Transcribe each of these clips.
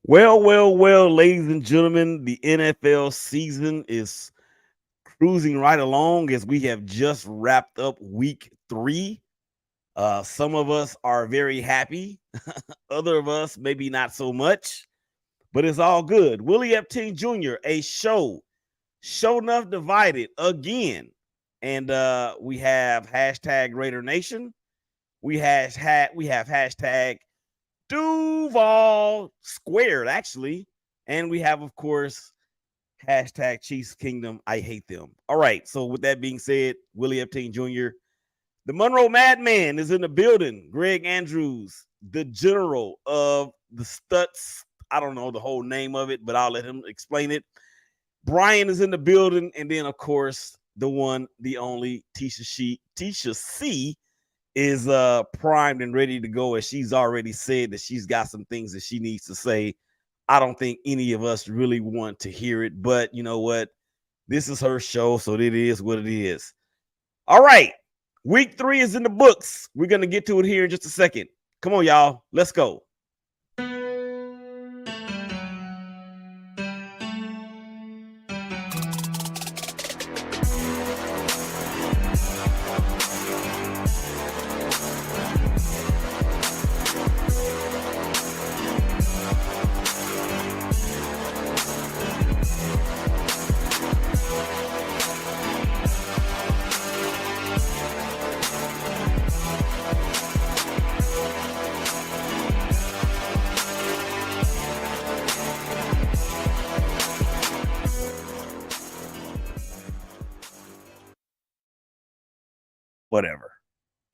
Well, ladies and gentlemen, the NFL season is cruising right along as we have just wrapped up week 3. Some of us are very happy, other of us maybe not so much, but it's all good. Willie Epting Jr., a Show Nuff Divided again. And we have hashtag Raider Nation. We have hashtag Duval Squared, actually. And we have, of course, hashtag Chiefs Kingdom. I hate them. All right. So, with that being said, Willie Epting Jr., the Monroe Madman is in the building. Greg Andrews, the general of the Stutz. I don't know the whole name of it, but I'll let him explain it. Bryan is in the building. And then, of course, the one, the only Teshia C is primed and ready to go, as she's already said that she's got some things that she needs to say. I don't think any of us really want to hear it, but you know what? This is her show, so it is what it is. All right. Week 3 is in the books. We're going to get to it here in just a second. Come on, y'all. Let's go.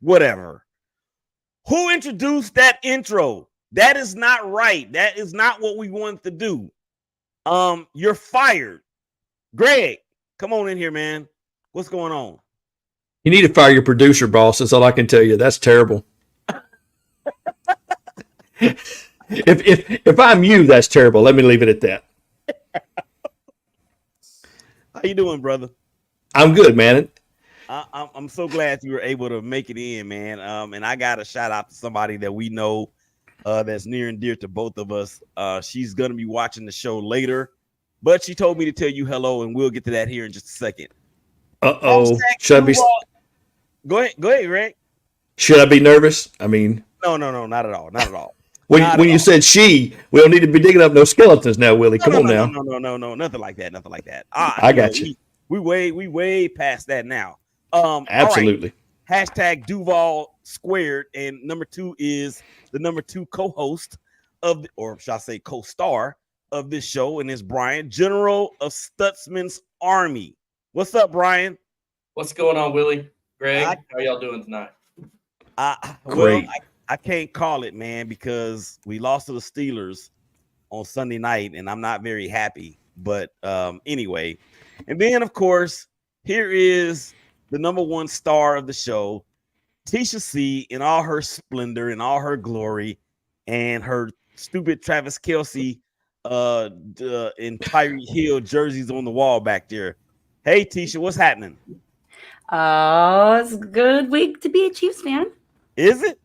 Whatever. Who introduced that intro? That is not right. That is not what we want to do. You're fired. Greg, come on in here, man. What's going on? You need to fire your producer, boss. That's all I can tell you. That's terrible. If I'm you, that's terrible. Let me leave it at that. How you doing, brother? I'm good, man. I'm so glad you were able to make it in, man. And I got a shout out to somebody that we know that's near and dear to both of us. She's gonna be watching the show later, but she told me to tell you hello, and we'll get to that here in just a second. Should I be? Go ahead, Greg. Should I be nervous? I mean, no, not at all. When you said she, we don't need to be digging up no skeletons now, Willie. Come on now. No, nothing like that. I got you. We way past that now. Absolutely. Right. Hashtag Duval Squared, and number 2 is the number 2 co-host of, or shall I say, co-star of this show, and it's Bryan, General of Stutzman's Army. What's up, Bryan? What's going on, Willie? Greg, how y'all doing tonight? Great. I can't call it, man, because we lost to the Steelers on Sunday night, and I'm not very happy. But anyway, and then of course, here is the number 1 star of the show, Teshia C, in all her splendor and all her glory, and her stupid Travis Kelce and Tyreek Hill jerseys on the wall back there. Hey, Teshia, what's happening? Oh, it's a good week to be a Chiefs fan. Is it?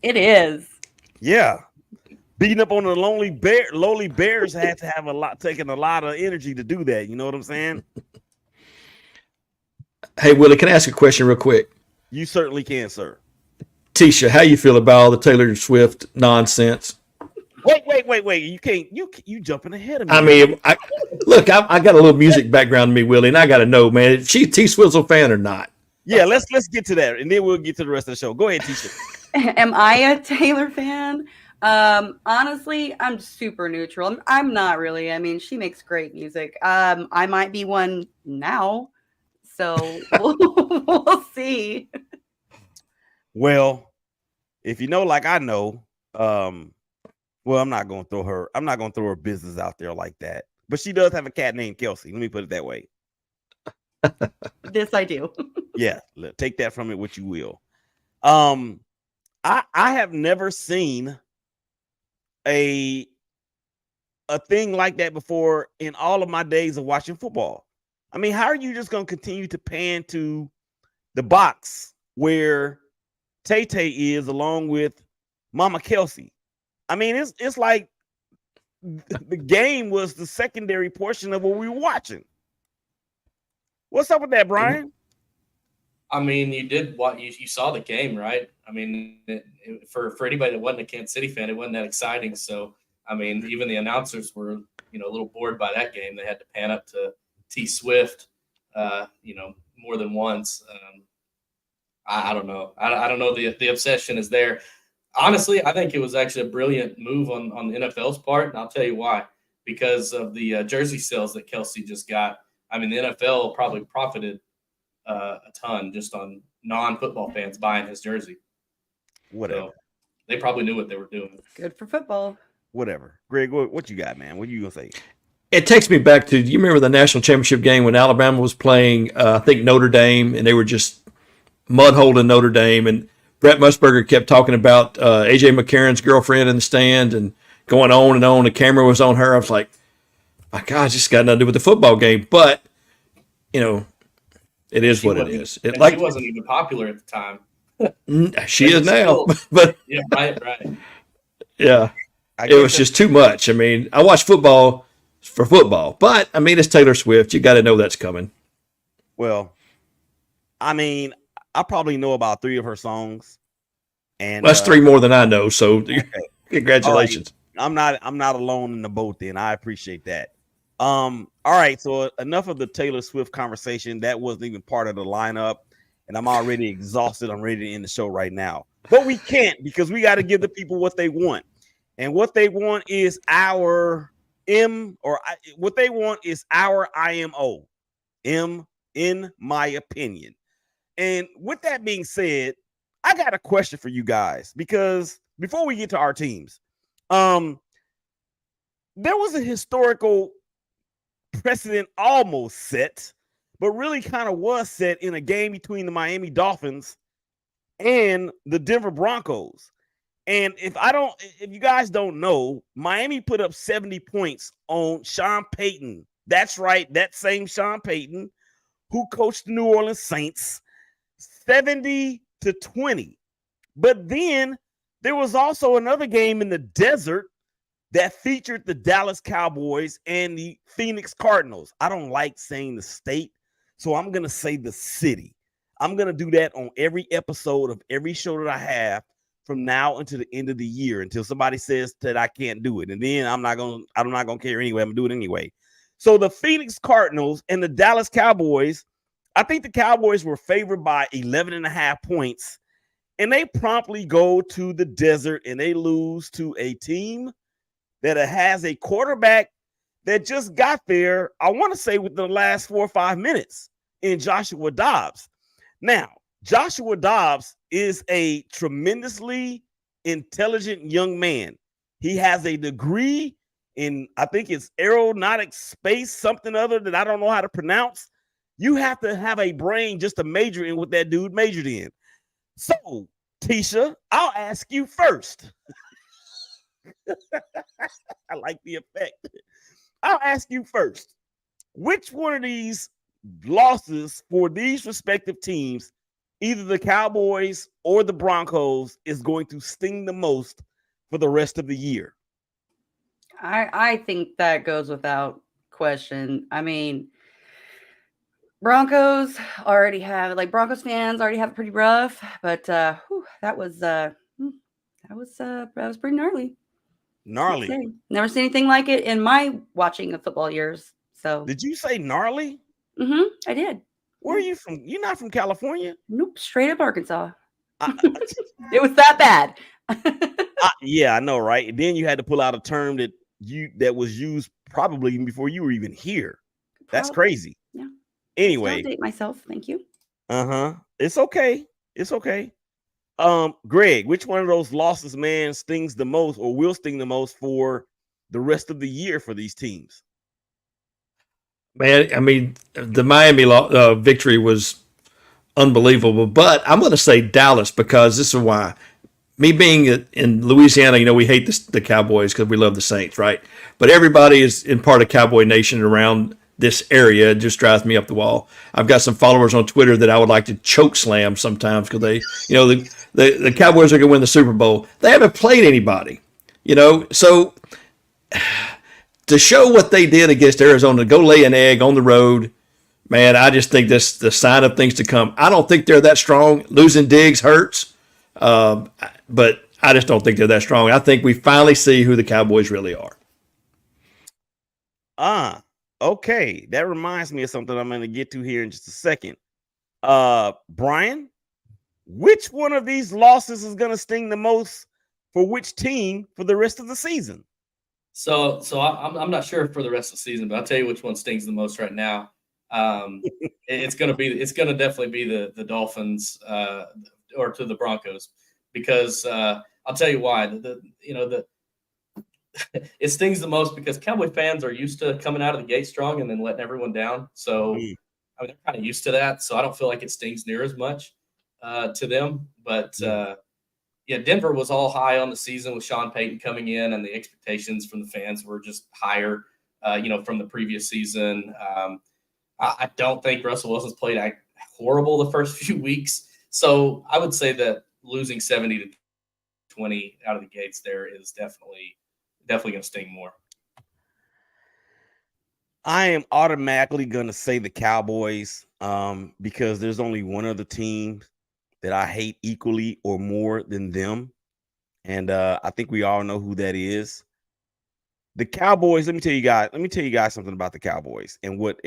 It is. Yeah. Beating up on the lowly bears had to have taken a lot of energy to do that. You know what I'm saying? Hey, Willie, can I ask a question real quick? You certainly can, sir. Teshia, how you feel about all the Taylor Swift nonsense? Wait. You can't. You jumping ahead of me. I mean, I got a little music background to me, Willie, and I got to know, man, is she T Swizzle fan or not? Yeah, let's get to that, and then we'll get to the rest of the show. Go ahead, Teshia. Am I a Taylor fan? Honestly, I'm super neutral. I'm not really. I mean, she makes great music. I might be one now, so we'll see. Well, if you know, like I know, well, I'm not going to throw her business out there like that. But she does have a cat named Kelsey. Let me put it that way. This I do. Yeah, take that from it what you will. I have never seen a thing like that before in all of my days of watching football. I mean, how are you just going to continue to pan to the box where Tay-Tay is along with Mama Kelsey? I mean, it's like the game was the secondary portion of what we were watching. What's up with that, Brian? I mean, you did what you saw the game, right? I mean, for anybody that wasn't a Kansas City fan, it wasn't that exciting. So, I mean, even the announcers were, a little bored by that game. They had to pan up to T Swift, more than once. I don't know. I don't know. The obsession is there. Honestly, I think it was actually a brilliant move on the NFL's part, and I'll tell you why. Because of the jersey sales that Kelsey just got. I mean, the NFL probably profited a ton just on non-football fans buying his jersey. Whatever. So they probably knew what they were doing. Good for football. Whatever. Greg, what you got, man? What you gonna say? It takes me back to, do you remember the national championship game when Alabama was playing, I think, Notre Dame, and they were just mud-holding Notre Dame, and Brett Musburger kept talking about A.J. McCarron's girlfriend in the stand and going on and on. The camera was on her. I was like, my God, this got nothing to do with the football game. But, it is what it is. She wasn't even popular at the time. She is now. But yeah, right. Yeah, it was just too much. I mean, I watch football for football, but I mean, it's Taylor Swift. You got to know that's coming. Well, I mean, I probably know about 3 of her songs, and that's 3 more than I know. So, okay. Congratulations. All right. I'm not alone in the boat. Then I appreciate that. All right. So enough of the Taylor Swift conversation. That wasn't even part of the lineup, and I'm already exhausted. I'm ready to end the show right now, but we can't because we got to give the people what they want, and what they want is our what they want is our IMO. In my opinion. And with that being said, I got a question for you guys, because before we get to our teams, there was a historical precedent almost set, but really kind of was set in a game between the Miami Dolphins and the Denver Broncos. And if you guys don't know, Miami put up 70 points on Sean Payton. That's right. That same Sean Payton who coached the New Orleans Saints, 70-20. But then there was also another game in the desert that featured the Dallas Cowboys and the Phoenix Cardinals. I don't like saying the state, so I'm going to say the city. I'm going to do that on every episode of every show that I have from now until the end of the year, until somebody says that I can't do it. And then I'm not going to care anyway. I'm going to do it anyway. So the Phoenix Cardinals and the Dallas Cowboys, I think the Cowboys were favored by 11.5 points, and they promptly go to the desert and they lose to a team that has a quarterback that just got there, I want to say, within the last 4 or 5 minutes, in Joshua Dobbs. Now, Joshua Dobbs is a tremendously intelligent young man. He has a degree in, I think it's aeronautic space, something other that I don't know how to pronounce. You have to have a brain just to major in what that dude majored in. So, Teshia, I'll ask you first. I like the effect. I'll ask you first. Which one of these losses for these respective teams, either the Cowboys or the Broncos, is going to sting the most for the rest of the year? I think that goes without question. I mean, Broncos fans already have it pretty rough, but that was pretty gnarly. Gnarly. Never seen anything like it in my watching of football years. So did you say gnarly? Mm-hmm. I did. Where are you from? You're not from California? Nope, straight up Arkansas. It was that bad. Yeah, I know, right? And then you had to pull out a term that was used probably even before you were even here. That's crazy. Yeah. Anyway, I'll date myself. Thank you. It's okay. It's okay. Greg, which one of those losses, man, stings the most or will sting the most for the rest of the year for these teams? Man, I mean, the Miami victory was unbelievable, but I'm going to say Dallas because this is why. Me being in Louisiana, we hate the Cowboys because we love the Saints, right? But everybody is in part of Cowboy Nation around this area. It just drives me up the wall. I've got some followers on Twitter that I would like to choke slam sometimes because they, the Cowboys are going to win the Super Bowl. They haven't played anybody, so to show what they did against Arizona, to go lay an egg on the road, man, I just think that's the sign of things to come. I don't think they're that strong. Losing Diggs hurts, but I just don't think they're that strong. I think we finally see who the Cowboys really are. Okay. That reminds me of something I'm going to get to here in just a second. Brian, which one of these losses is going to sting the most for which team for the rest of the season? So I'm not sure for the rest of the season, but I'll tell you which one stings the most right now. It's going to definitely be the Dolphins or to the Broncos, because I'll tell you why. It stings the most because Cowboy fans are used to coming out of the gate strong and then letting everyone down. So I mean, they're kind of used to that. So I don't feel like it stings near as much to them. But Denver was all high on the season with Sean Payton coming in, and the expectations from the fans were just higher, from the previous season. I don't think Russell Wilson's played horrible the first few weeks. So I would say that losing 70-20 out of the gates there is definitely going to sting more. I am automatically going to say the Cowboys because there's only one other team that I hate equally or more than them. And I think we all know who that is. The Cowboys, let me tell you guys something about the Cowboys and what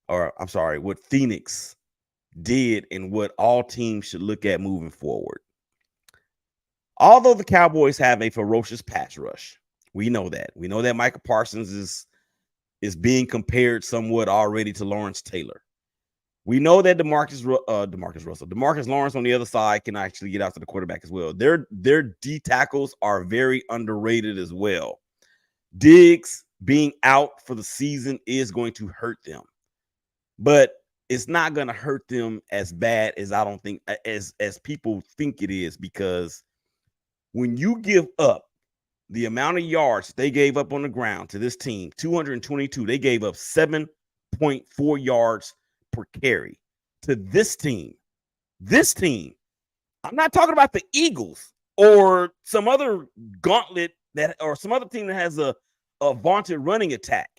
what Phoenix did and what all teams should look at moving forward. Although the Cowboys have a ferocious pass rush, we know that. We know that Micah Parsons is being compared somewhat already to Lawrence Taylor. We know that Demarcus Lawrence on the other side can actually get out to the quarterback as well. Their D tackles are very underrated as well. Diggs being out for the season is going to hurt them, but it's not going to hurt them as bad as I don't think as people think it is, because when you give up the amount of yards they gave up on the ground to this team, 222, they gave up 7.4 yards per carry to this team. This team, I'm not talking about the Eagles or some other gauntlet or some other team that has a vaunted running attack.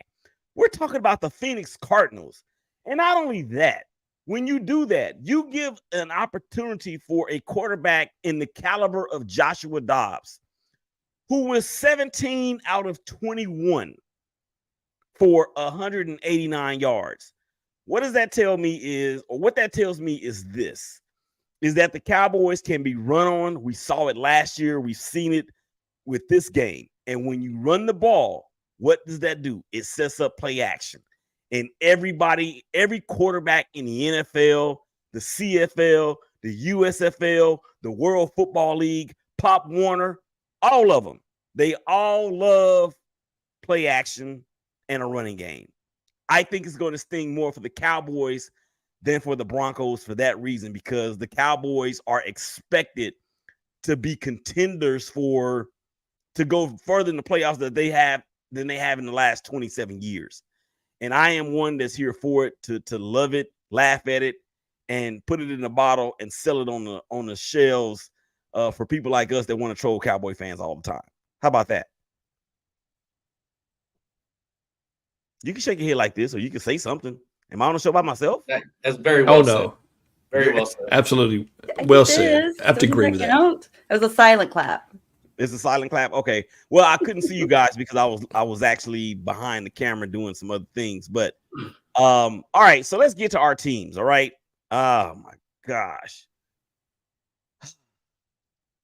We're talking about the Phoenix Cardinals. And not only that, when you do that, you give an opportunity for a quarterback in the caliber of Joshua Dobbs, who was 17 out of 21 for 189 yards. What does that tell me what that tells me is this, is that the Cowboys can be run on. We saw it last year. We've seen it with this game. And when you run the ball, what does that do? It sets up play action. And every quarterback in the NFL, the CFL, the USFL, the World Football League, Pop Warner, all of them, they all love play action and a running game. I think it's going to sting more for the Cowboys than for the Broncos for that reason, because the Cowboys are expected to be contenders to go further in the playoffs than they have in the last 27 years. And I am one that's here for it, to love it, laugh at it, and put it in a bottle and sell it on the shelves for people like us that want to troll Cowboy fans all the time. How about that? You can shake your head like this, or you can say something. Am I on the show by myself? That's very well said. No. Very well said. Absolutely well said. I have to agree with that. It was a silent clap. It's a silent clap. Okay. Well, I couldn't see you guys because I was actually behind the camera doing some other things. But all right, so let's get to our teams. All right. Oh my gosh.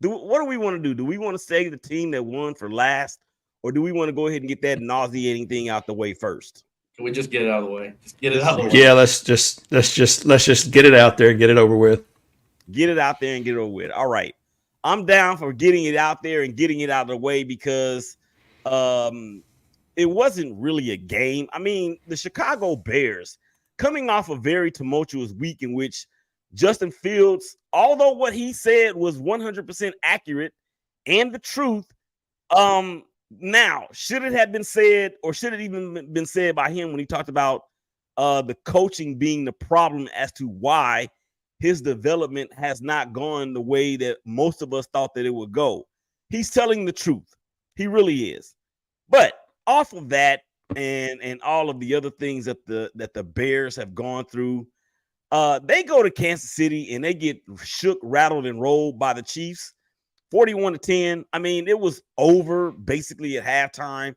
What do we want to do? Do we want to say the team that won for last, or do we want to go ahead and get that nauseating thing out the way first? Can we just get it out of the way? Just get it out of the way. Yeah, let's just get it out there and get it over with. Get it out there and get it over with. All right. I'm down for getting it out there and getting it out of the way because it wasn't really a game. I mean, the Chicago Bears, coming off a very tumultuous week in which Justin Fields, although what he said was 100% accurate and the truth, now, should it have been said, or should it even been said by him when he talked about the coaching being the problem as to why his development has not gone the way that most of us thought that it would go? He's telling the truth. He really is. But off of that and all of the other things that the Bears have gone through, they go to Kansas City and they get shook, rattled, and rolled by the Chiefs, 41-10. I mean, it was over basically at halftime.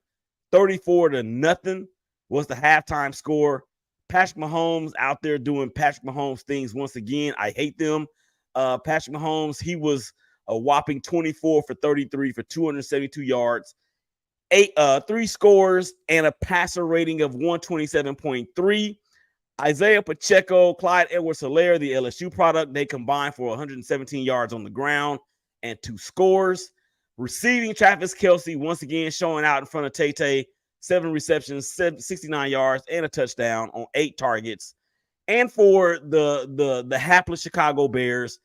34-0 was the halftime score. Patrick Mahomes out there doing Patrick Mahomes things once again. I hate them. Patrick Mahomes, he was a whopping 24 for 33 for 272 yards, 3 scores, and a passer rating of 127.3. Isaiah Pacheco, Clyde Edwards-Helaire, the LSU product, they combined for 117 yards on the ground and 2 scores. Receiving, Travis Kelce once again showing out in front of Tay-Tay, 7 receptions, 69 yards, and a touchdown on 8 targets. And for the hapless Chicago Bears,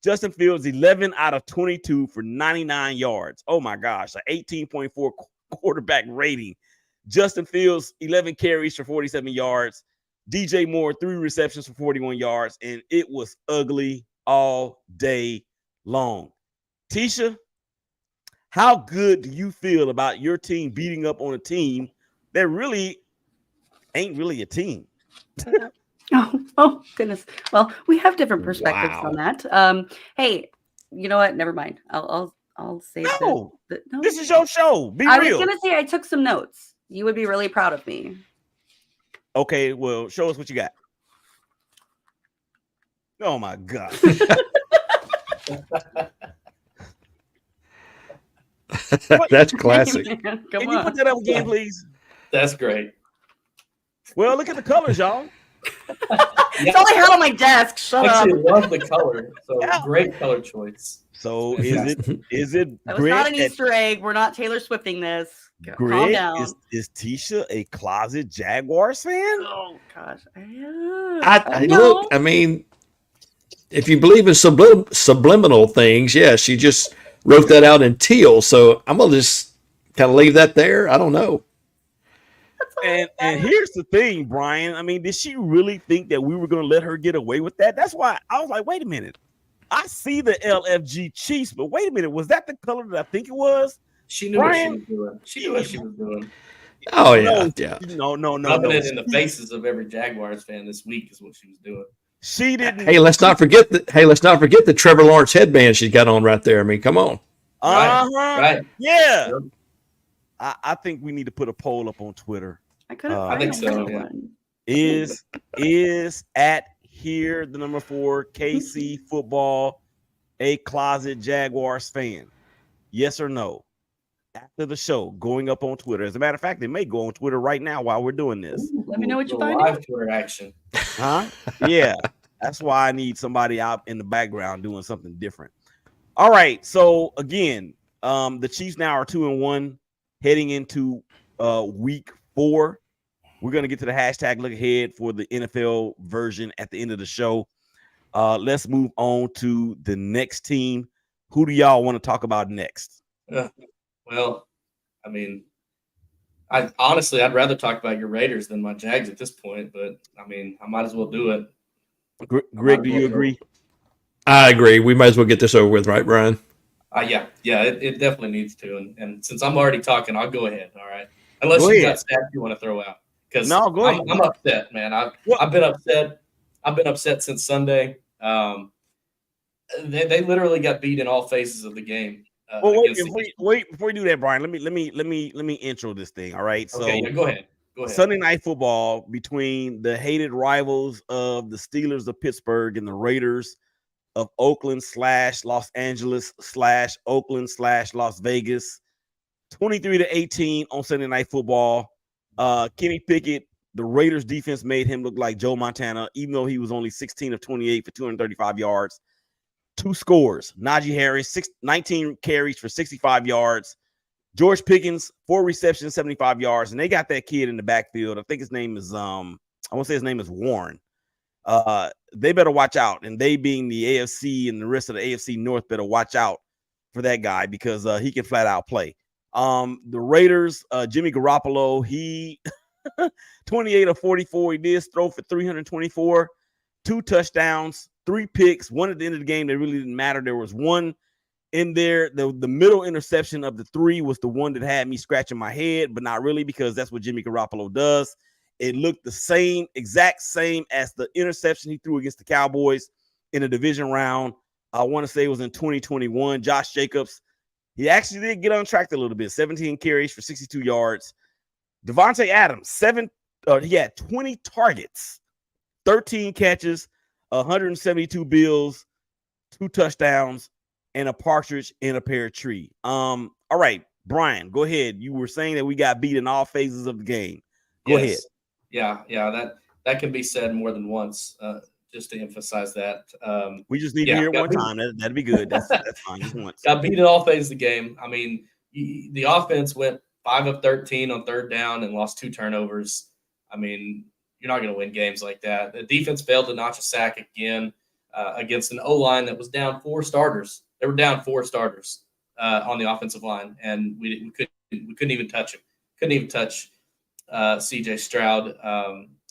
Justin Fields, 11 out of 22 for 99 yards. Oh my gosh, an 18.4 quarterback rating. Justin Fields, 11 carries for 47 yards. DJ Moore, 3 receptions for 41 yards. And it was ugly all day long. Teshia, how good do you feel about your team beating up on a team that really ain't really a team? Oh, goodness. Well, we have different perspectives on that. Hey, you know what? Never mind. I'll say no. No. This is your show. Be real. real. I was gonna say I took some notes. You would be really proud of me. Okay, well, show us what you got. Oh my God. That's classic. Can you put that up again, please? That's great. Well, look at the colors, y'all. It's all I had on my desk. Shut up. I love the color. So great color choice. So is it that was not an Easter egg. We're not Taylor Swifting this. Greg, calm down. Is Teshia a closet Jaguars fan? Oh gosh. Look, I mean, if you believe in subliminal things, yeah, she just wrote that out in teal. So I'm gonna just kind of leave that there. I don't know. And here's the thing, Brian. I mean, did she really think that we were going to let her get away with that? That's why I was like, wait a minute. I see the LFG Chiefs, but wait a minute. Was that the color that I think it was? She knew what she was doing. She knew what she was doing. Oh, yeah. No. Rubbing it in the faces of every Jaguars fan this week is what she was doing. She didn't. Hey, let's not forget the Trevor Lawrence headband she's got on right there. I mean, come on. Right. Yeah. Sure. I think we need to put a poll up on Twitter. I couldn't find I think so. Yeah. Is at here the number 4 KC football a closet Jaguars fan? Yes or no? After the show, going up on Twitter. As a matter of fact, they may go on Twitter right now while we're doing this. Let me know what you find. Live Twitter action. Huh? Yeah. That's why I need somebody out in the background doing something different. All right. So again, the Chiefs now are 2-1 heading into week 4. We're going to get to the hashtag look ahead for the NFL version at the end of the show. Let's move on to the next team. Who do y'all want to talk about next? Well, I mean, I'd rather talk about your Raiders than my Jags at this point, but I mean, I might as well do it. Greg, do you agree? I agree. We might as well get this over with, right, Brian? Yeah, it definitely needs to. And since I'm already talking, I'll go ahead. All right. Unless you got stats you want to throw out. Because I'm upset, man. I've been upset. I've been upset since Sunday. They literally got beat in all phases of the game. Wait, before we do that, Brian, let me intro this thing. All right. So go ahead. Sunday Night Football between the hated rivals of the Steelers of Pittsburgh and the Raiders of Oakland / Los Angeles / Oakland / Las Vegas, 23-18 on Sunday Night Football. Kenny Pickett, the Raiders defense made him look like Joe Montana, even though he was only 16 of 28 for 235 yards. 2 scores. Najee Harris, 19 carries for 65 yards. George Pickens, 4 receptions, 75 yards. And they got that kid in the backfield. I think his name is I want to say his name is Warren. They better watch out. And they being the AFC and the rest of the AFC North better watch out for that guy because he can flat out play. The Raiders, Jimmy Garoppolo, he 28 of 44. He did throw for 324, 2 touchdowns, 3 picks, 1 at the end of the game that really didn't matter. There was 1 in there. The middle interception of the 3 was the one that had me scratching my head, but not really, because that's what Jimmy Garoppolo does. It looked the exact same as the interception he threw against the Cowboys in a division round. I want to say it was in 2021. Josh Jacobs, he actually did get untracked a little bit. 17 carries for 62 yards. Devontae Adams, he had 20 targets, 13 catches, 172 bills, 2 touchdowns, and a partridge in a pear tree. All right, Brian, go ahead. You were saying that we got beat in all phases of the game. Go ahead. Yeah, that can be said more than once. Just to emphasize that. We just need to hear it one time. That'd be good. That's fine. Just once. Got beat in all phases of the game. I mean, the offense went 5 of 13 on third down and lost 2 turnovers. I mean, you're not going to win games like that. The defense failed to notch a sack again against an O-line that was down 4 starters. They were down 4 starters on the offensive line, and we couldn't even touch him. Couldn't even touch C.J. Stroud.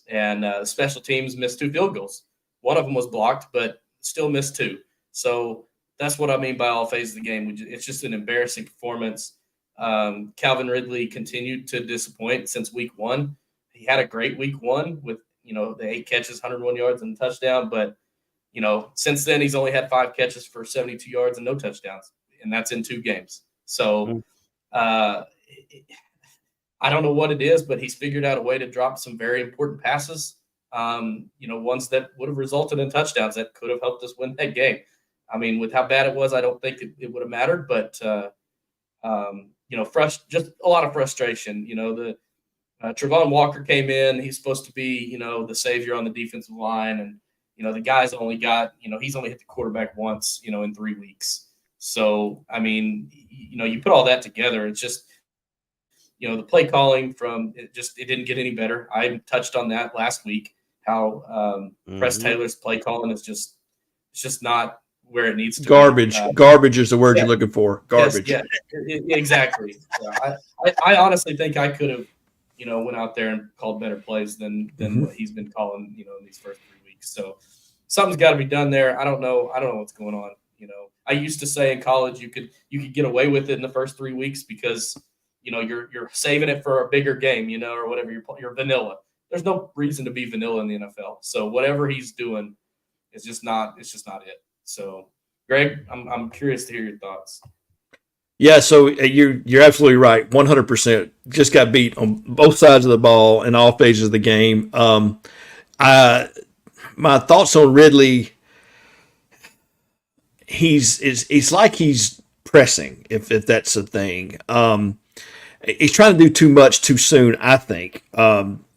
And special teams missed 2 field goals. One of them was blocked, but still missed 2. So that's what I mean by all phases of the game. It's just an embarrassing performance. Calvin Ridley continued to disappoint since week 1. He had a great week 1 with, the 8 catches, 101 yards and a touchdown. But, since then he's only had 5 catches for 72 yards and no touchdowns, and that's in 2 games. So I don't know what it is, but he's figured out a way to drop some very important passes. Ones that would have resulted in touchdowns that could have helped us win that game. I mean, with how bad it was, I don't think it would have mattered, but, just a lot of frustration. The Trevon Walker came in. He's supposed to be, the savior on the defensive line. And, the guy's only got, he's only hit the quarterback once, in 3 weeks. So, I mean, you put all that together, it's just, the play calling it didn't get any better. I touched on that last week, how Press Taylor's play calling is it's just not where it needs to Garbage. be. Garbage is the word you're looking for. Garbage. Yes, exactly. I honestly think I could have, went out there and called better plays than what he's been calling, in these first 3 weeks. So something's got to be done there. I don't know what's going on. I used to say in college you could get away with it in the first 3 weeks because you're saving it for a bigger game, or whatever. You're vanilla. There's no reason to be vanilla in the NFL. So whatever he's doing is just not. It's just not it. So, Greg, I'm curious to hear your thoughts. Yeah, so you're absolutely right. 100%. Just got beat on both sides of the ball in all phases of the game. My thoughts on Ridley. It's like he's pressing, if that's a thing. He's trying to do too much too soon, I think.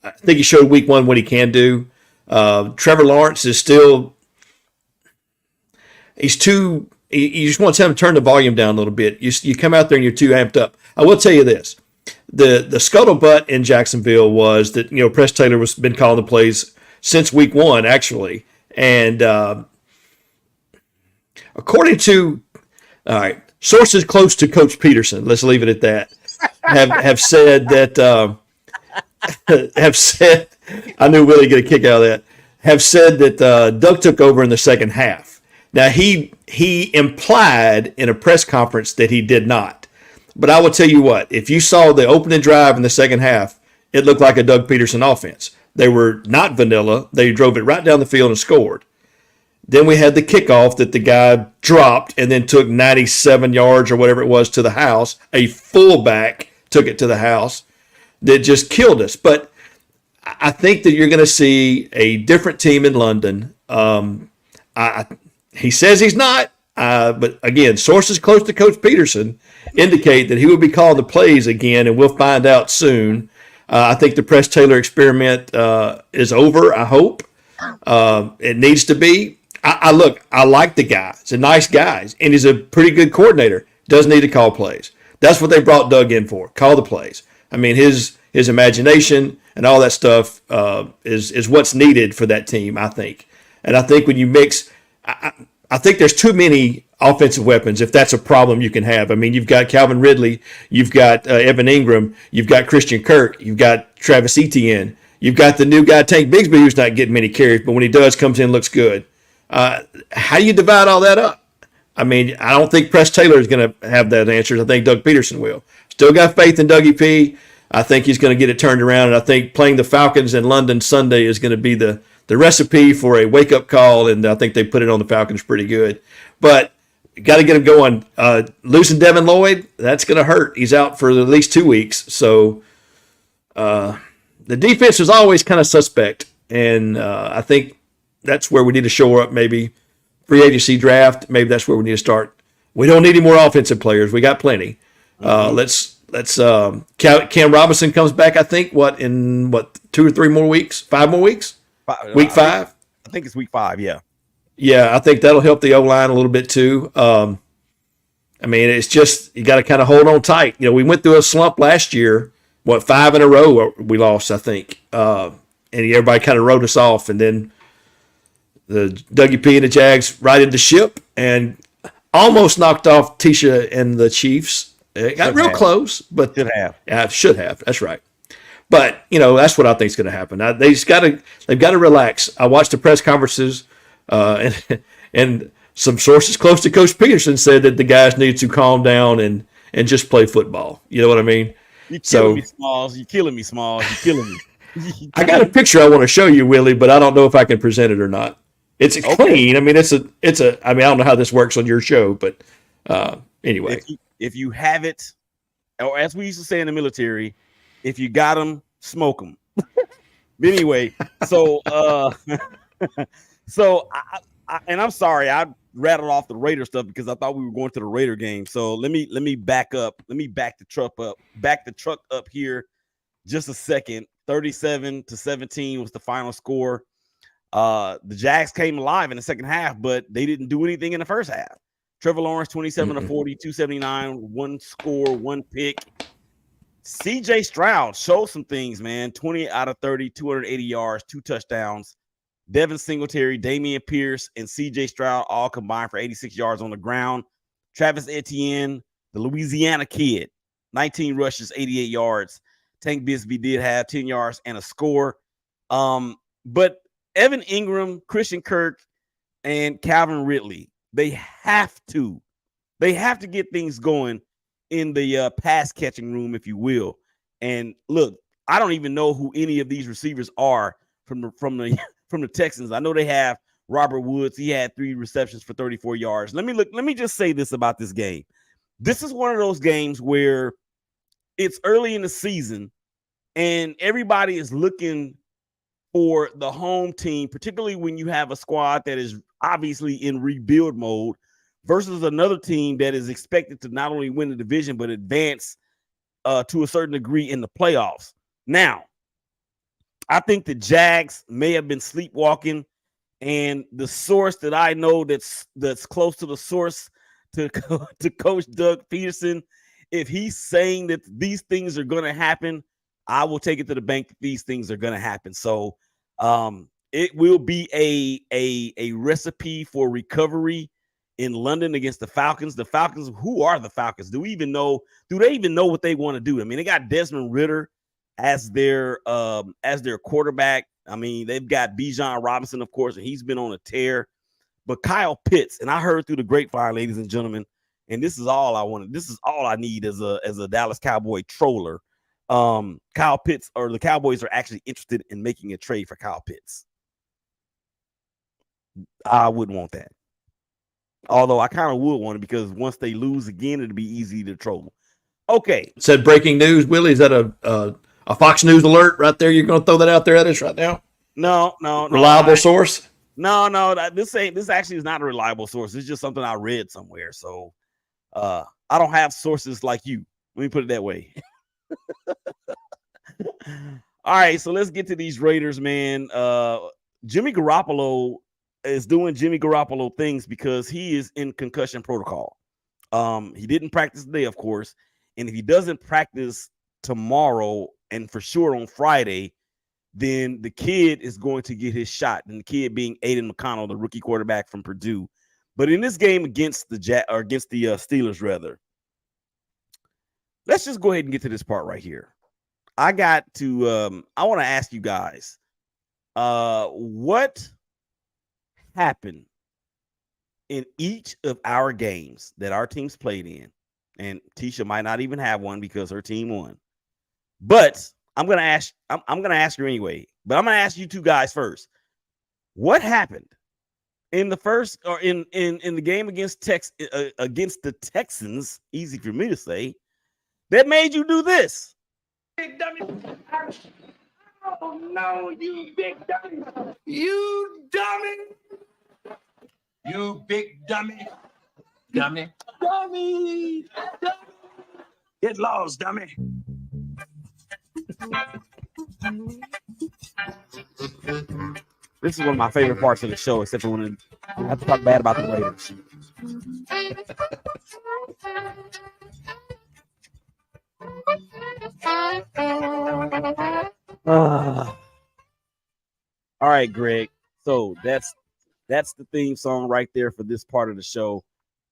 I think he showed week 1 what he can do. Trevor Lawrence is still – you just want to tell him to turn the volume down a little bit. You come out there and you're too amped up. I will tell you this. The scuttlebutt in Jacksonville was that, Press Taylor has been calling the plays since week 1, actually. And according to – all right, sources close to Coach Peterson, let's leave it at that, have said that I knew Willie get a kick out of that, have said that Doug took over in the second half. Now, he implied in a press conference that he did not. But I will tell you what, if you saw the opening drive in the second half, it looked like a Doug Peterson offense. They were not vanilla. They drove it right down the field and scored. Then we had the kickoff that the guy dropped and then took 97 yards or whatever it was to the house. A fullback took it to the house that just killed us. But I think that you're going to see a different team in London. He says he's not, but again, sources close to Coach Peterson indicate that he will be calling the plays again, and we'll find out soon. I think the Press Taylor experiment is over, I hope. It needs to be. I like the guy. He's a nice guy, and he's a pretty good coordinator. Doesn't need to call plays. That's what they brought Doug in for, call the plays. I mean, his imagination and all that stuff is what's needed for that team, I think. And I think when you mix I think there's too many offensive weapons if that's a problem you can have. I mean, you've got Calvin Ridley, you've got Evan Ingram, you've got Christian Kirk, you've got Travis Etienne, you've got the new guy Tank Bigsby who's not getting many carries, but when he does, comes in, looks good. How do you divide all that up? I mean, I don't think Press Taylor is going to have that answer. I think Doug Peterson will. Still got faith in Dougie P. I think he's going to get it turned around, and I think playing the Falcons in London Sunday is going to be the recipe for a wake-up call, and I think they put it on the Falcons pretty good. But got to get him going. Losing Devin Lloyd, that's going to hurt. He's out for at least 2 weeks. So the defense is always kind of suspect, and I think that's where we need to shore up maybe. Free agency draft, maybe that's where we need to start. We don't need any more offensive players. We got plenty. Let's Cam Robinson comes back, I think, in 2 or 3 more weeks? 5 more weeks? Week 5? I think it's week 5, yeah. Yeah, I think that'll help the O-line a little bit too. I mean, it's just you got to kind of hold on tight. You know, we went through a slump last year. 5 in a row we lost, I think. And everybody kind of wrote us off, and then the Dougie P and the Jags righted the ship and almost knocked off Teshia and the Chiefs. It got real close, but should have. Yeah, should have. That's right. But that's what I think is going to happen. They've got to relax. I watched the press conferences, and some sources close to Coach Peterson said that the guys need to calm down and just play football. You know what I mean? You're killing me, Smalls. You're killing me, Smalls. You're killing me. I got a picture I want to show you, Willie, but I don't know if I can present it or not. It's clean. I mean, it's a. I mean, I don't know how this works on your show, but anyway. If you have it, or as we used to say in the military, if you got them, smoke them. Anyway, so and I'm sorry, I rattled off the Raider stuff because I thought we were going to the Raider game. So let me back up. Let me back the truck up here just a second. 37-17 was the final score. The Jags came alive in the second half, but they didn't do anything in the first half. Trevor Lawrence, 27 to 40, 279, 1 score, 1 pick. CJ Stroud showed some things, man. 20 out of 30, 280 yards, 2 touchdowns. Devin Singletary, Damian Pierce, and CJ Stroud all combined for 86 yards on the ground. Travis Etienne, the Louisiana kid, 19 rushes, 88 yards. Tank Bigsby did have 10 yards and a score. But Evan Ingram, Christian Kirk, and Calvin Ridley, they have to get things going in the pass catching room, if you will. And look, I don't even know who any of these receivers are from the Texans. I know they have Robert Woods. He had 3 receptions for 34 yards. Let me just say this about this game. This is one of those games where it's early in the season and everybody is looking for the home team, particularly when you have a squad that is obviously in rebuild mode versus another team that is expected to not only win the division, but advance to a certain degree in the playoffs. Now, I think the Jags may have been sleepwalking, and the source that I know that's close to the source to Coach Doug Peterson, if he's saying that these things are going to happen, I will take it to the bank that these things are going to happen. So it will be a recipe for recovery in London against the Falcons. The Falcons, who are the Falcons? Do they even know what they want to do? I mean, they got Desmond Ridder as their quarterback. I mean, they've got Bijan Robinson, of course, and he's been on a tear. But Kyle Pitts, and I heard through the grapevine, ladies and gentlemen, and this is all I wanted. This is all I need as a Dallas Cowboy troller. Kyle Pitts, or the Cowboys, are actually interested in making a trade for Kyle Pitts. I wouldn't want that. Although I kind of would want it, because once they lose again, it'll be easy to troll. Okay. Said breaking news, Willie. Is that a Fox News alert right there? You're going to throw that out there at us right now? No. Reliable source? No. This actually is not a reliable source. It's just something I read somewhere. So I don't have sources like you. Let me put it that way. All right, so let's get to these Raiders, man. Jimmy Garoppolo is doing Jimmy Garoppolo things because he is in concussion protocol. He didn't practice today, of course, and if he doesn't practice tomorrow and for sure on Friday, then the kid is going to get his shot. And the kid being Aiden McConnell, the rookie quarterback from Purdue. But in this game against the Steelers, rather, let's just go ahead and get to this part right here. I want to ask you guys, what happened in each of our games that our teams played in, and Teshia might not even have one because her team won. But I'm gonna ask you anyway. But I'm gonna ask you two guys first. What happened in the first or in the game against the Texans? Easy for me to say. That made you do this. Big dummy. Oh no, you big dummy. You dummy. You big dummy. Dummy. Dummy. Dummy. Get lost, dummy. This is one of my favorite parts of the show, except for when I have to talk bad about the Raiders. All right, Greg. So that's the theme song right there for this part of the show.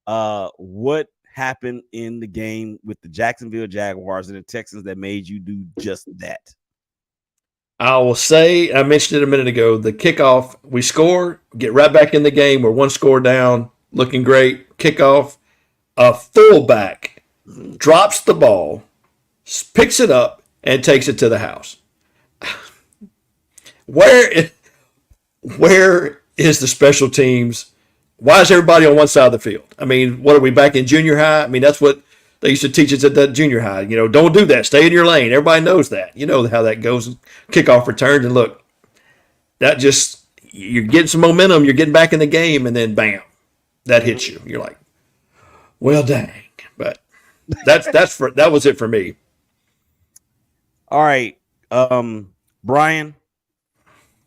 What happened in the game with the Jacksonville Jaguars and the Texans that made you do just that? I will say, I mentioned it a minute ago, the kickoff, we score, get right back in the game. We're one score down, looking great. Kickoff, a fullback drops the ball, picks it up, and takes it to the house. Where is the special teams? Why is everybody on one side of the field? I mean, what are we back in junior high? I mean, that's what they used to teach us at that junior high. You know, don't do that. Stay in your lane. Everybody knows that. You know how that goes. Kickoff returns, and look, that just, you're getting some momentum. You're getting back in the game, and then bam, that hits you. You're like, well, dang. But that was it for me. All right, Brian,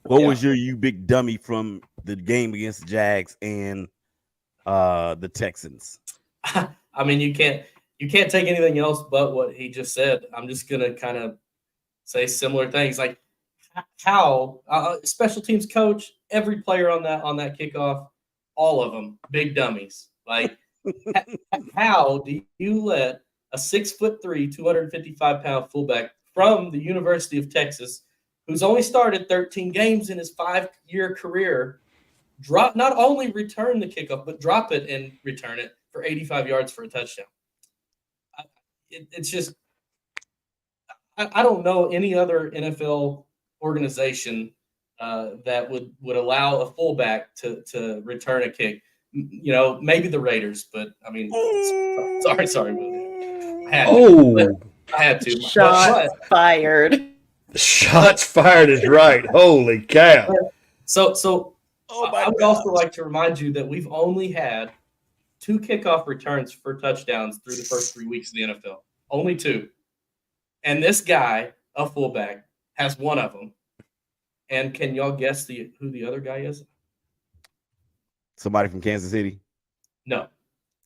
what was your you big dummy from the game against the Jags and the Texans? I mean, you can't take anything else but what he just said. I'm just gonna kind of say similar things, like how special teams coach, every player on that kickoff, all of them big dummies. Like, how do you let a 6'3", 255-pound fullback from the University of Texas, who's only started 13 games in his 5-year career, not only return the kickoff, but drop it and return it for 85 yards for a touchdown? It's just, I don't know any other NFL organization that would allow a fullback to return a kick. You know, maybe the Raiders, but I mean, sorry, Willie. I had to. Shots fired. Shots fired is right. Holy cow. So I would also like to remind you that we've only had 2 kickoff returns for touchdowns through the first 3 weeks of the NFL. Only 2. And this guy, a fullback, has 1 of them. And can y'all guess who the other guy is? Somebody from Kansas City? No.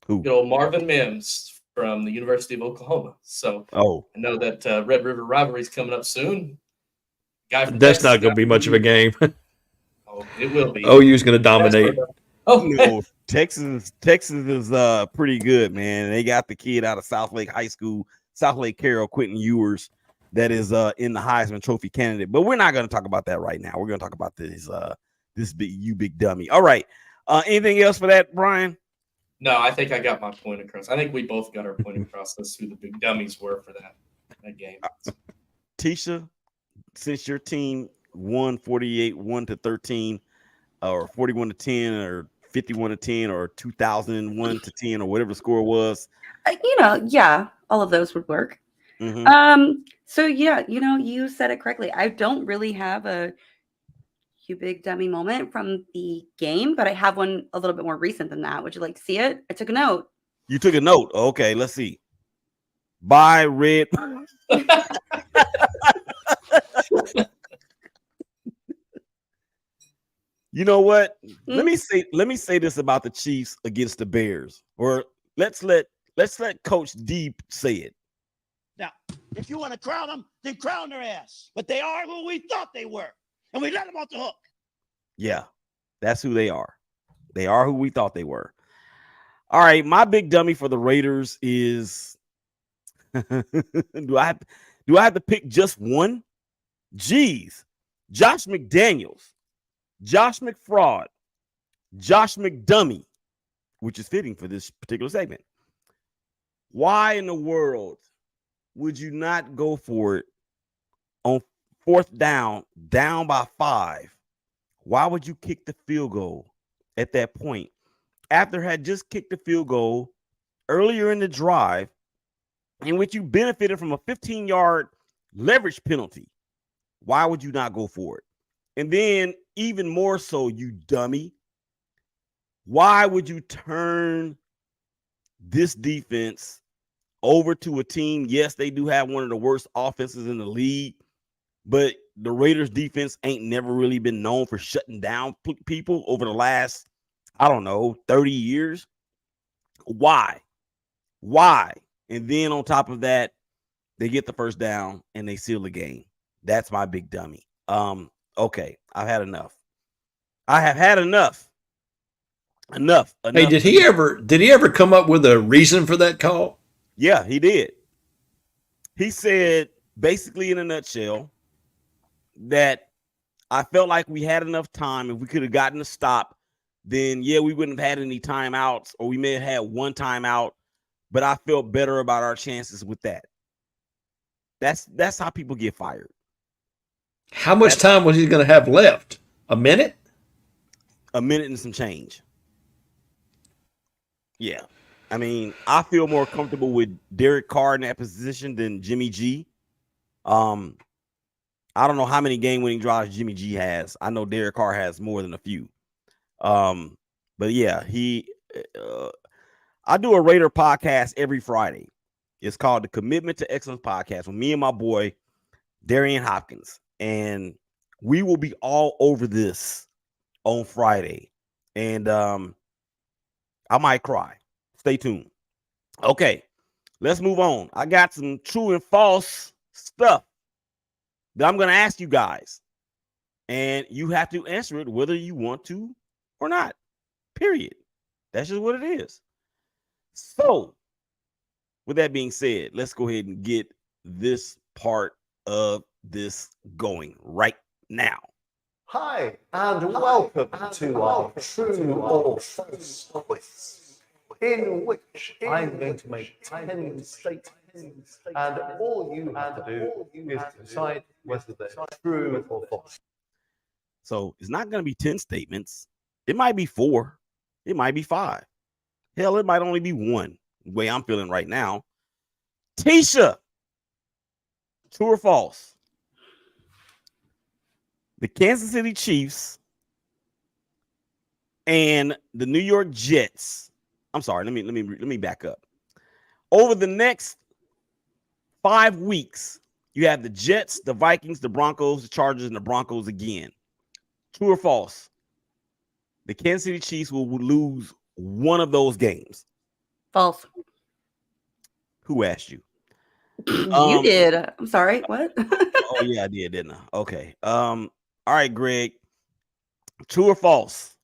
Who? Good old Marvin Mims from the University of Oklahoma. So I know that Red River Rivalry is coming up soon. That's Texas, not going to be much of a game. Oh, it will be. OU's going to dominate. No, Texas is pretty good, man. They got the kid out of South Lake High School, South Lake Carroll, Quentin Ewers, that is in the Heisman Trophy candidate. But we're not going to talk about that right now. We're going to talk about this big dummy. All right. Anything else for that, Brian? No, I think I got my point across. I think we both got our point across as who the big dummies were for that game. Teshia, since your team won 48-1-13, or 41-10, or 51-10, or 2001-10, or whatever the score was. Yeah, all of those would work. Mm-hmm. So yeah, you said it correctly. I don't really have a you big dummy moment from the game, but I have one a little bit more recent than that. Would you like to see it? I took a note. You took a note. Okay, let's see. Bye, Red. You know what? Let me say this about the Chiefs against the Bears. Or let's let Coach D say it. Now, if you want to crown them, then crown their ass. But they are who we thought they were. And we let them off the hook. Yeah, that's who they are. They are who we thought they were. All right, my big dummy for the Raiders is do I have to pick just one? Jeez. Josh McDaniels, Josh McFraud, Josh McDummy, which is fitting for this particular segment. Why in the world would you not go for it on 4th down by 5? Why would you kick the field goal at that point after had just kicked the field goal earlier in the drive in which you benefited from a 15-yard leverage penalty? Why would you not go for it? And then even more so, you dummy, why would you turn this defense over to a team? Yes, they do have one of the worst offenses in the league, but the Raiders defense ain't never really been known for shutting down people over the last, 30 years. Why? And then on top of that, they get the first down and they seal the game. That's my big dummy. Okay, I've had enough. I have had enough. Enough. Hey, did he ever come up with a reason for that call? Yeah, he did. He said, basically in a nutshell, that I felt like we had enough time. If we could have gotten a stop, then yeah, we wouldn't have had any timeouts, or we may have had one timeout, but I felt better about our chances with that. That's how people get fired. How much time was he going to have left? A minute? A minute and some change. Yeah. I mean, I feel more comfortable with Derek Carr in that position than Jimmy G. I don't know how many game-winning drives Jimmy G has. I know Derek Carr has more than a few. But yeah, I do a Raider podcast every Friday. It's called the Commitment to Excellence Podcast with me and my boy, Darian Hopkins. And we will be all over this on Friday. And I might cry. Stay tuned. Okay, let's move on. I got some true and false stuff that I'm going to ask you guys. And you have to answer it whether you want to or not. Period. That's just what it is. So, with that being said, let's go ahead and get this part of this going right now. Hi, and welcome to our True or False quiz, in which I'm going to make 10 statements, and all you have to do is decide whether they're true or false. So it's not going to be 10 statements. It might be 4. It might be 5. Hell, it might only be 1. The way I'm feeling right now. Teshia, true or false? The Kansas City Chiefs and the New York Jets. I'm sorry. Let me back up. Over the next 5 weeks, you have the Jets, the Vikings, the Broncos, the Chargers, and the Broncos again. True or false? The Kansas City Chiefs will lose one of those games. False. Who asked you? You did. I'm sorry. What? Oh yeah, I did, didn't I? Okay. All right, Greg. True or false?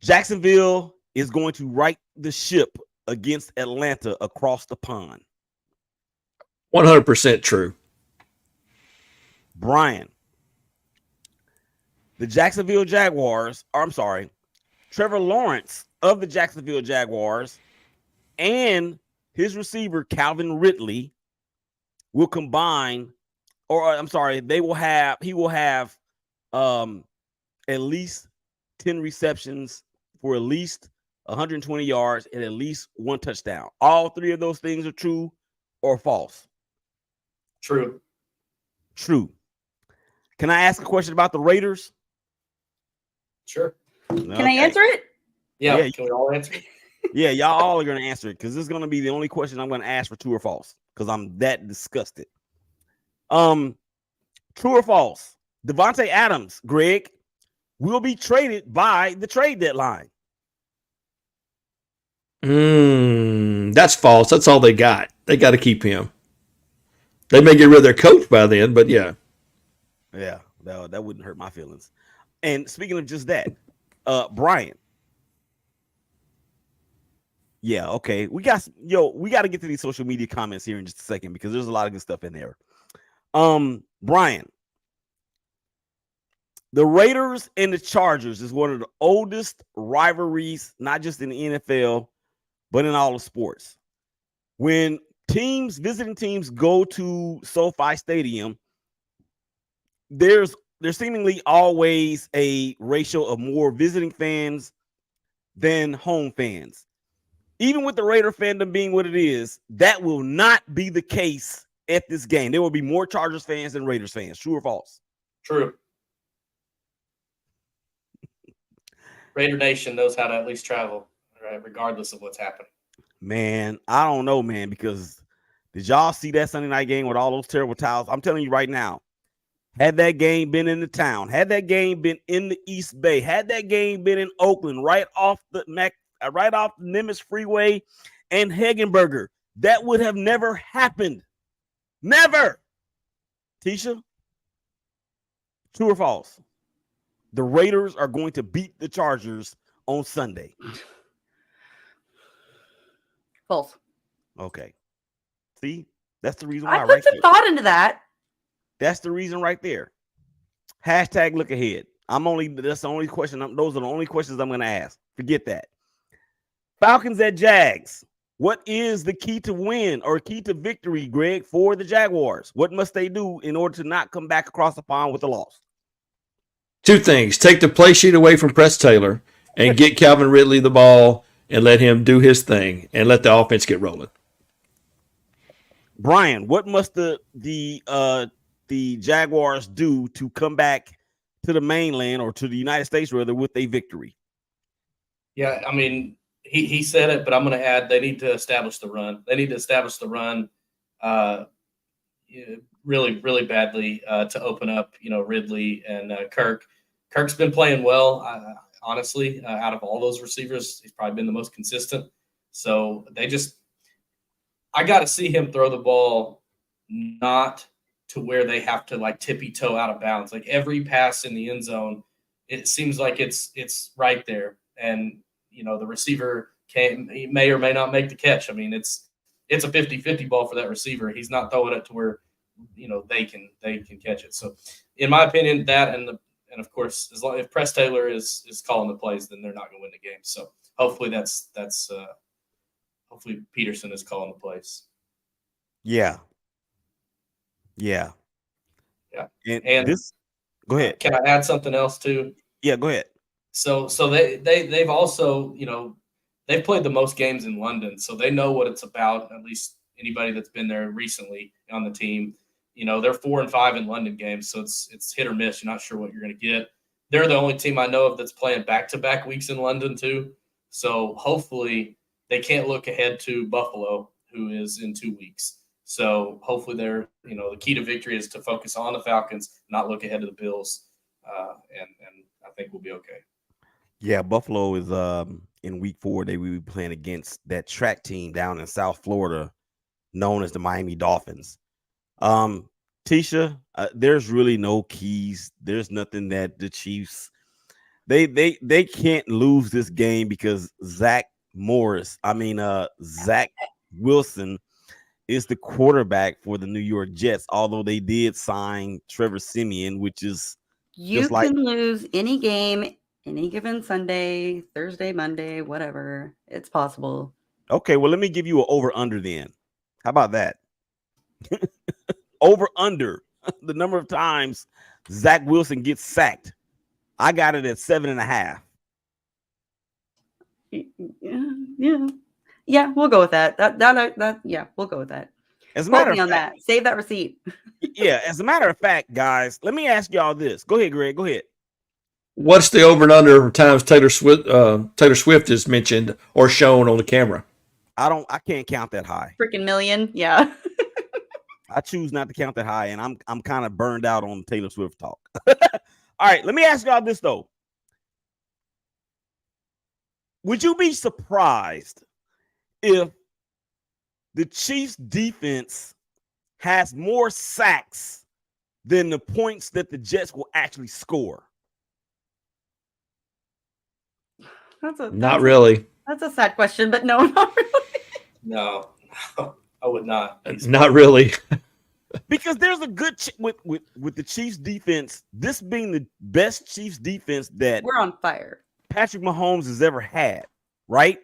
Jacksonville is going to right the ship against Atlanta across the pond. 100% true. Bryan. The Jacksonville Jaguars, or I'm sorry, Trevor Lawrence of the Jacksonville Jaguars and his receiver Calvin Ridley will combine, or I'm sorry, he will have at least 10 receptions for at least 120 yards and at least 1 touchdown. All 3 of those things are true or false? True. True. Can I ask a question about the Raiders? Sure. Can I answer it? Yeah. Can we all answer? Yeah, y'all all are going to answer it because this is going to be the only question I'm going to ask for true or false because I'm that disgusted. True or false? Devontae Adams, Greg, will be traded by the trade deadline. That's false. That's all they got. They got to keep him. They may get rid of their coach by then, but yeah. Yeah, that wouldn't hurt my feelings. And speaking of just that, Bryan. Yeah, okay. We got to get to these social media comments here in just a second because there's a lot of good stuff in there. Bryan, The Raiders and the Chargers is one of the oldest rivalries, not just in the NFL, but in all of sports. When visiting teams go to SoFi Stadium, there's seemingly always a ratio of more visiting fans than home fans. Even with the Raider fandom being what it is, that will not be the case at this game. There will be more Chargers fans than Raiders fans. True or false? True. Raider Nation knows how to at least travel, right, regardless of what's happening. Man, I don't know, man, because did y'all see that Sunday night game with all those terrible towels? I'm telling you right now, had that game been in the town, had that game been in the East Bay, had that game been in Oakland, right off the Nimitz Freeway and Hagenberger, that would have never happened. Never. Teshia, true or false? The Raiders are going to beat the Chargers on Sunday. False. Okay. See, that's the reason why. I put some thought into that. That's the reason right there. Hashtag look ahead. That's the only question. Those are the only questions I'm going to ask. Forget that. Falcons at Jags. What is the key to win or key to victory, Greg, for the Jaguars? What must they do in order to not come back across the pond with a loss? Two things. Take the play sheet away from Press Taylor and get Calvin Ridley the ball and let him do his thing and let the offense get rolling. Brian, what must the Jaguars do to come back to the mainland or to the United States, rather, with a victory? Yeah, I mean, he said it, but I'm going to add they need to establish the run. They need to establish the run really, really badly to open up, Ridley and Kirk. Kirk's been playing well, honestly. Out of all those receivers, he's probably been the most consistent. So I got to see him throw the ball not to where they have to like tippy-toe out of bounds. Like every pass in the end zone, it seems like it's right there. And, the receiver he may or may not make the catch. I mean, it's a 50-50 ball for that receiver. He's not throwing it to where, they can catch it. So in my opinion, that and of course, if Press Taylor is calling the plays, then they're not going to win the game. So hopefully hopefully Peterson is calling the plays. Yeah. And this, go ahead. Can I add something else too? Yeah, go ahead. So they've also, they've played the most games in London, so they know what it's about. At least anybody that's been there recently on the team, they're 4-5 in London games, so it's hit or miss. You're not sure what you're going to get. They're the only team I know of that's playing back-to-back weeks in London too. So hopefully they can't look ahead to Buffalo, who is in 2 weeks. So hopefully they're, the key to victory is to focus on the Falcons, not look ahead to the Bills, and I think we'll be okay. Yeah, Buffalo is in week 4. They will be playing against that track team down in South Florida, known as the Miami Dolphins. Teshia, there's really no keys. There's nothing that the Chiefs they can't lose this game because Zach Wilson is the quarterback for the New York Jets. Although they did sign Trevor Siemian, which is you can lose any game, any given Sunday, Thursday, Monday, whatever. It's possible. Okay, well, let me give you an over-under then. How about that? Over-under the number of times Zach Wilson gets sacked. I got it at 7.5. Yeah, we'll go with that. Yeah, we'll go with that. As a matter of fact, on that. Save that receipt. Yeah, as a matter of fact, guys, let me ask y'all this. Go ahead, Greg. Go ahead. What's the over and under times Taylor Swift is mentioned or shown on the camera? I can't count that high. Freaking million. Yeah. I choose not to count that high, and I'm kind of burned out on Taylor Swift talk. All right, let me ask y'all this though. Would you be surprised if the Chiefs defense has more sacks than the points that the Jets will actually score? Not really. That's a sad question, but no, not really. No, I would not. Not really. Because there's a good with the Chiefs defense. This being the best Chiefs defense that We're on fire. Patrick Mahomes has ever had, right?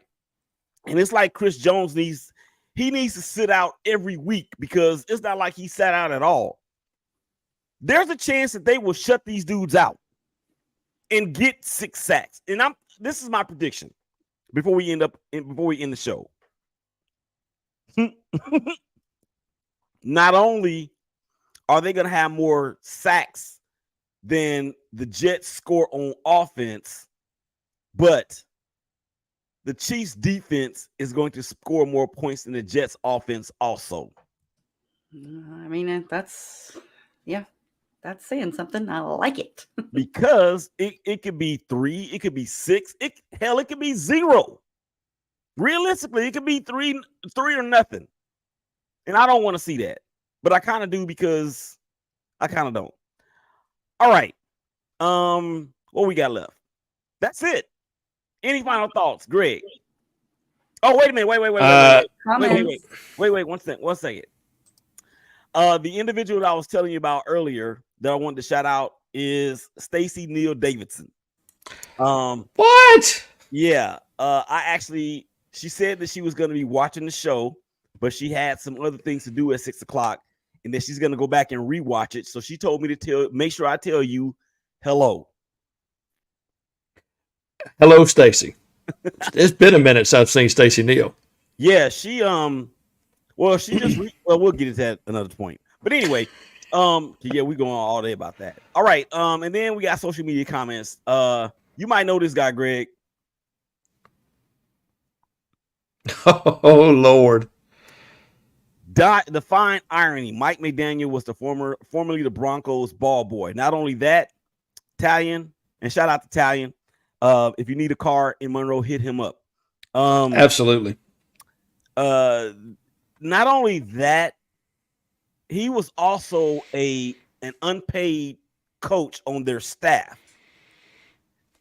And it's like Chris Jones needs to sit out every week because it's not like he sat out at all. There's a chance that they will shut these dudes out and get 6 sacks. And this is my prediction before we end the show. Not only are they going to have more sacks than the Jets score on offense, but the Chiefs defense is going to score more points than the Jets offense also. I mean, that's saying something. I like it. Because it could be 3, it could be 6, it could be 0. Realistically, it could be 3 or nothing. And I don't want to see that. But I kind of do because I kind of don't. All right. What we got left? That's it. Any final thoughts, Greg? Oh, wait a minute. Wait. Wait. 1 second. The individual that I was telling you about earlier that I wanted to shout out is Stacey Neal Davidson. What? Yeah. She said that she was going to be watching the show, but she had some other things to do at 6:00, and then she's going to go back and rewatch it. So she told me to make sure I tell you hello. Hello, Stacey. It's been a minute since I've seen Stacey Neal. Yeah, she we'll get into that another point. But anyway, yeah, we going on all day about that. All right, and then we got social media comments. You might know this guy, Greg. Oh Lord. Define irony. Mike McDaniel was formerly the Broncos ball boy. Not only that, Italian, and shout out to Italian. If you need a car in Monroe, hit him up. Absolutely. Not only that, he was also an unpaid coach on their staff.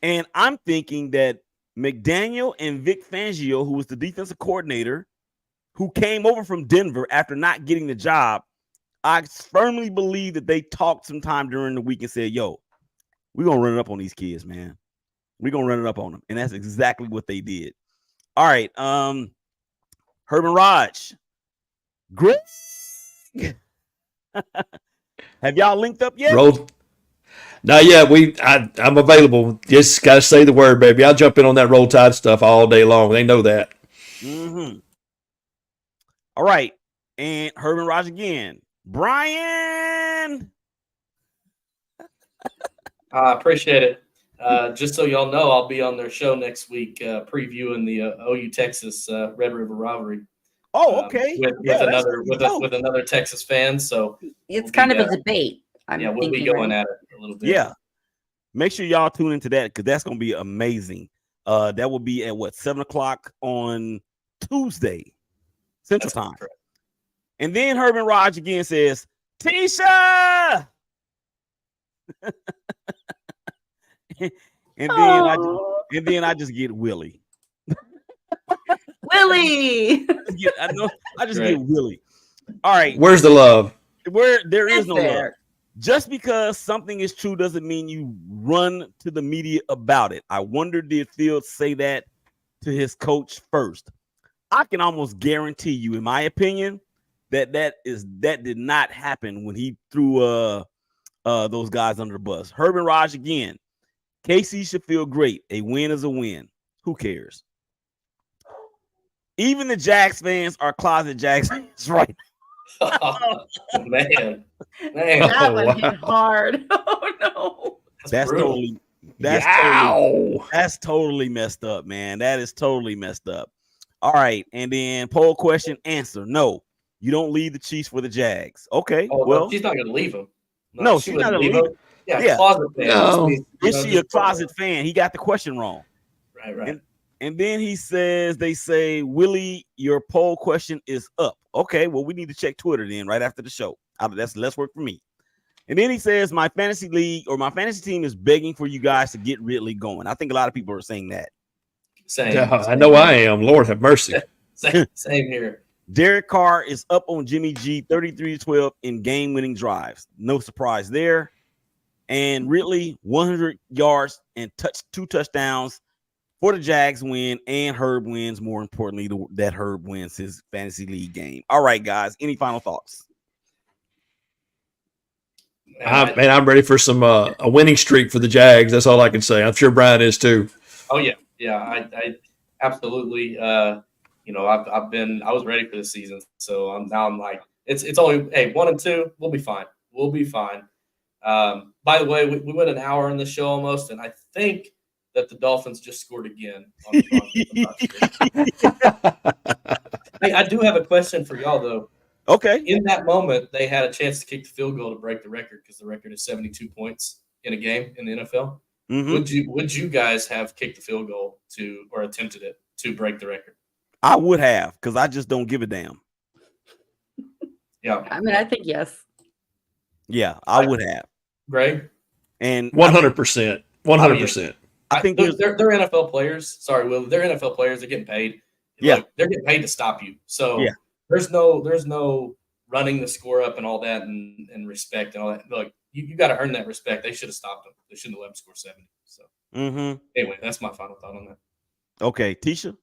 And I'm thinking that McDaniel and Vic Fangio, who was the defensive coordinator, who came over from Denver after not getting the job, I firmly believe that they talked sometime during the week and said, yo, we're going to run it up on these kids, man. We're going to run it up on them. And that's exactly what they did. All right. Herman Raj. Greg. Have y'all linked up yet? Not yet. I'm available. Just got to say the word, baby. I'll jump in on that Roll Tide stuff all day long. They know that. Mm-hmm. All right. And Herman Raj again. Brian. I appreciate it. Just so y'all know, I'll be on their show next week, previewing the OU Texas Red River rivalry. Oh, okay. With another Texas fan. So it's kind of a debate. We'll be going at it a little bit. Yeah. Make sure y'all tune into that because that's going to be amazing. That will be at 7:00 on Tuesday, Central Time. Correct. And then Herman Raj again says, Teshia. and then I just get Willie. Willie. I just get Willie. All right. Where's the love? Where there is no love. Just because something is true doesn't mean you run to the media about it. I wonder, did Fields say that to his coach first? I can almost guarantee you, in my opinion, that did not happen when he threw those guys under the bus. Herman Raj again. KC should feel great. A win is a win. Who cares? Even the Jags fans are closet Jags fans, right? Oh, man. That one hit hard. Oh no. That's totally messed up, man. That is totally messed up. All right, and then poll question answer. No, you don't leave the Chiefs for the Jags. Okay, well, she's not going to leave him. No, she's not going to leave him. Yeah. Closet fan. No. Is she a closet fan? He got the question wrong. Right. And then they say, Willie, your poll question is up. Okay, well, we need to check Twitter then right after the show. That's less work for me. And then he says, my fantasy league or my fantasy team is begging for you guys to get Ridley going. I think a lot of people are saying that. Same. I know I am. Lord have mercy. Same here. Derek Carr is up on Jimmy G 33-12 in game-winning drives. No surprise there. And Ridley, 100 yards and 2 touchdowns for the Jags win, and Herb wins. More importantly, that Herb wins his fantasy league game. All right, guys. Any final thoughts? I'm ready for some a winning streak for the Jags. That's all I can say. I'm sure Brian is too. Oh yeah, I absolutely. I was ready for the season, so I'm like, it's only 1-2. We'll be fine. We'll be fine. By the way, we went an hour in the show almost, and I think that the Dolphins just scored again. I do have a question for y'all though. Okay. In that moment, they had a chance to kick the field goal to break the record because the record is 72 points in a game in the NFL. Mm-hmm. Would you guys have kicked the field goal or attempted it to break the record? I would have, because I just don't give a damn. Yeah. I mean, I think yes. Yeah, I would have. Greg? And 100%. 100%. I think they're NFL players. Sorry, Will. They're NFL players. They're getting paid. Yeah. Look, they're getting paid to stop you. So yeah. There's no running the score up and all that and respect and all that. Look, you got to earn that respect. They should have stopped them. They shouldn't have let them score 70. So anyway, that's my final thought on that. Okay, Teshia.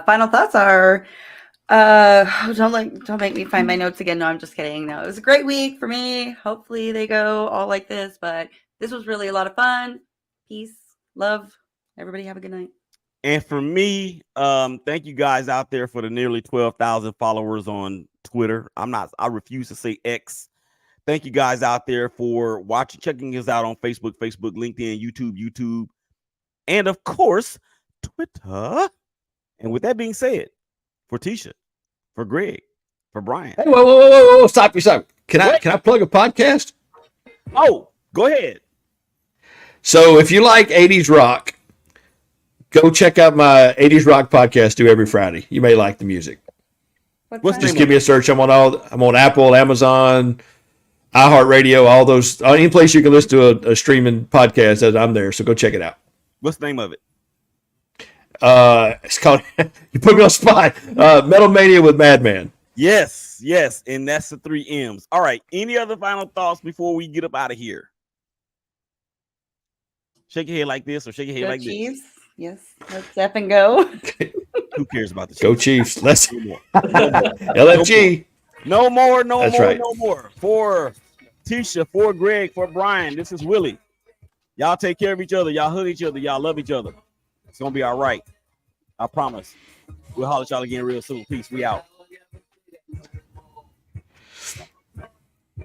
Final thoughts are don't make me find my notes again. No, I'm just kidding. No, it was a great week for me. Hopefully they go all like this, but this was really a lot of fun. Peace, love. Everybody have a good night. And for me, thank you guys out there for the nearly 12,000 followers on Twitter. I refuse to say X. Thank you guys out there for checking us out on Facebook, LinkedIn, YouTube, and of course, Twitter. And with that being said, for Teshia, for Greg, for Brian. Hey, whoa, stop. Can I plug a podcast? Oh, go ahead. So if you like 80s rock, go check out my 80s rock podcast due every Friday. You may like the music. Just give me a search. I'm on Apple, Amazon, iHeartRadio, all those. Any place you can listen to a streaming podcast, I'm there. So go check it out. What's the name of it? It's called. You put me on the spot. Metal Mania with Madman. Yes, and that's the 3 M's. All right. Any other final thoughts before we get up out of here? Shake your head like this, or shake your head like Chiefs. this. Yes, let's up and go. Who cares about the Chiefs? Go Chiefs. Let's no more. LFG. No more. That's right. No more. For Teshia, for Greg, for Brian, this is Willie. Y'all take care of each other. Y'all hug each other. Y'all love each other. It's gonna be all right. I promise. We'll holler at y'all again real soon. Peace. We out.